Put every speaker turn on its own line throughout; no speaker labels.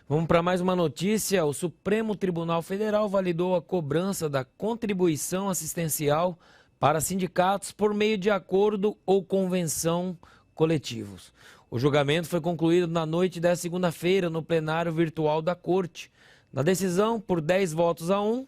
Vamos para mais uma notícia. O Supremo Tribunal Federal validou a cobrança da contribuição assistencial para sindicatos por meio de acordo ou convenção coletivos. O julgamento foi concluído na noite da segunda-feira no plenário virtual da Corte. Na decisão, por 10 votos a 1,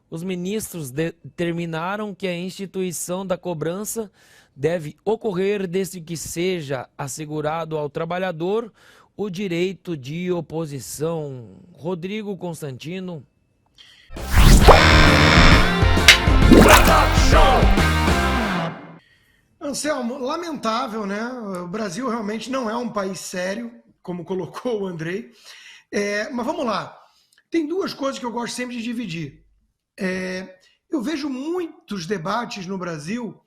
os ministros determinaram que a instituição da cobrança deve ocorrer desde que seja assegurado ao trabalhador o direito de oposição. Rodrigo Constantino.
Anselmo, lamentável, né? O Brasil realmente não é um país sério, como colocou o Andrei. Mas vamos lá. Tem duas coisas que eu gosto sempre de dividir. Eu vejo muitos debates no Brasil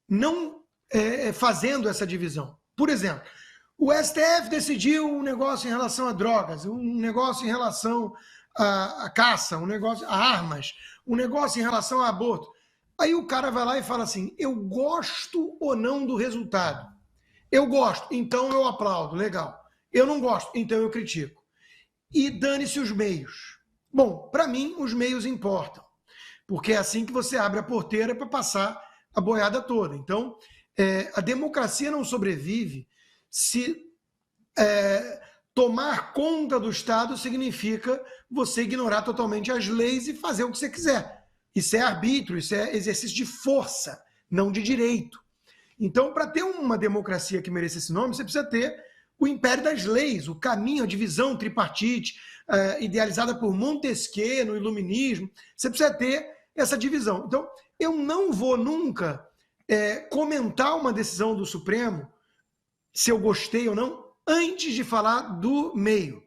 não fazendo essa divisão. Por exemplo, o STF decidiu um negócio em relação a drogas, um negócio em relação à caça, um negócio a armas, um negócio em relação a aborto. Aí o cara vai lá e fala assim, eu gosto ou não do resultado? Eu gosto, então eu aplaudo, legal. Eu não gosto, então eu critico. E dane-se os meios. Bom, para mim os meios importam, porque é assim que você abre a porteira para passar a boiada toda. Então, a democracia não sobrevive se tomar conta do Estado significa você ignorar totalmente as leis e fazer o que você quiser. Isso é arbítrio, isso é exercício de força, não de direito. Então, para ter uma democracia que mereça esse nome, você precisa ter o império das leis, o caminho, a divisão tripartite, idealizada por Montesquieu no Iluminismo. Você precisa ter essa divisão. Então, eu não vou nunca comentar uma decisão do Supremo, se eu gostei ou não, antes de falar do meio.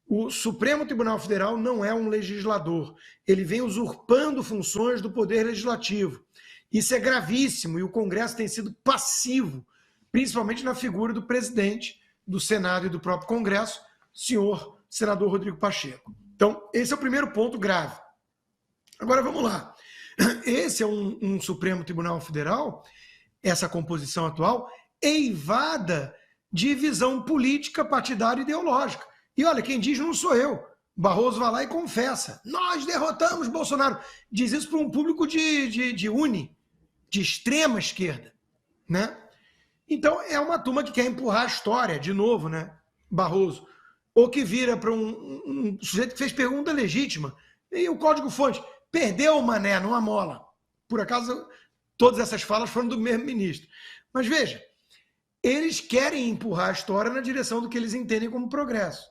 O Supremo Tribunal Federal não é um legislador. Ele vem usurpando funções do Poder Legislativo. Isso é gravíssimo e o Congresso tem sido passivo, principalmente na figura do presidente do Senado e do próprio Congresso, senhor senador Rodrigo Pacheco. Então, esse é o primeiro ponto grave. Agora, vamos lá. Esse é um Supremo Tribunal Federal, essa composição atual, eivada de visão política, partidária e ideológica. E olha, quem diz não sou eu. Barroso vai lá e confessa. Nós derrotamos Bolsonaro. Diz isso para um público de extrema esquerda, né? Então, é uma turma que quer empurrar a história, de novo, né? Barroso. Ou que vira para um sujeito que fez pergunta legítima. E o código-fonte perdeu o mané numa mola. Por acaso, todas essas falas foram do mesmo ministro. Mas veja, eles querem empurrar a história na direção do que eles entendem como progresso.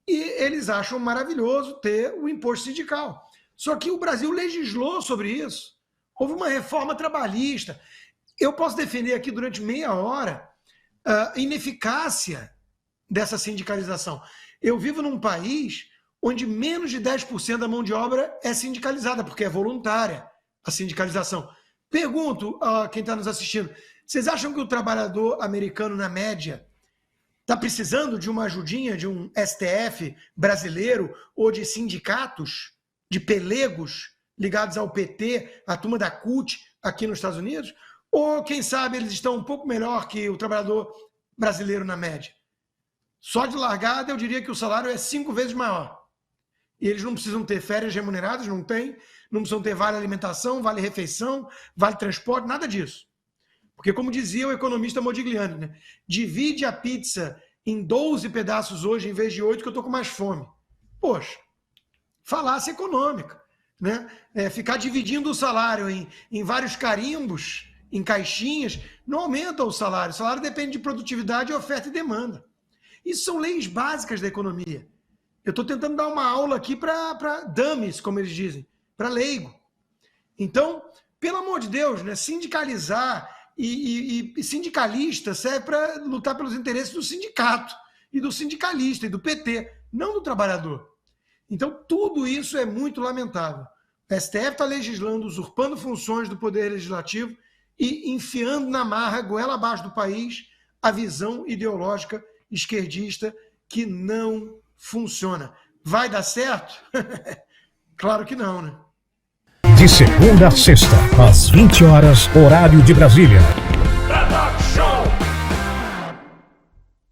E eles acham maravilhoso ter o imposto sindical. Só que o Brasil legislou sobre isso. Houve uma reforma trabalhista. Eu posso defender aqui durante meia hora a ineficácia dessa sindicalização. Eu vivo num país onde menos de 10% da mão de obra é sindicalizada, porque é voluntária a sindicalização. Pergunto a quem está nos assistindo, vocês acham que o trabalhador americano, na média, está precisando de uma ajudinha de um STF brasileiro ou de sindicatos, de pelegos ligados ao PT, a turma da CUT aqui nos Estados Unidos? Ou, quem sabe, eles estão um pouco melhor que o trabalhador brasileiro na média? Só de largada, eu diria que o salário é 5 vezes maior. E eles não precisam ter férias remuneradas, não tem, não precisam ter vale alimentação, vale refeição, vale transporte, nada disso. Porque, como dizia o economista Modigliani, né? Divide a pizza em 12 pedaços hoje, em vez de 8, que eu estou com mais fome. Poxa, falácia econômica. Né? Ficar dividindo o salário em vários carimbos, em caixinhas, não aumenta o salário. O salário depende de produtividade, oferta e demanda. Isso são leis básicas da economia. Eu estou tentando dar uma aula aqui para dummies, como eles dizem, para leigo. Então, pelo amor de Deus, né? Sindicalizar e sindicalista serve para lutar pelos interesses do sindicato e do sindicalista e do PT, não do trabalhador. Então, tudo isso é muito lamentável. O STF está legislando, usurpando funções do Poder Legislativo e enfiando na marra, goela abaixo do país, a visão ideológica esquerdista que não funciona. Vai dar certo? Claro que não, né?
De segunda a sexta, às 20 horas, horário de Brasília.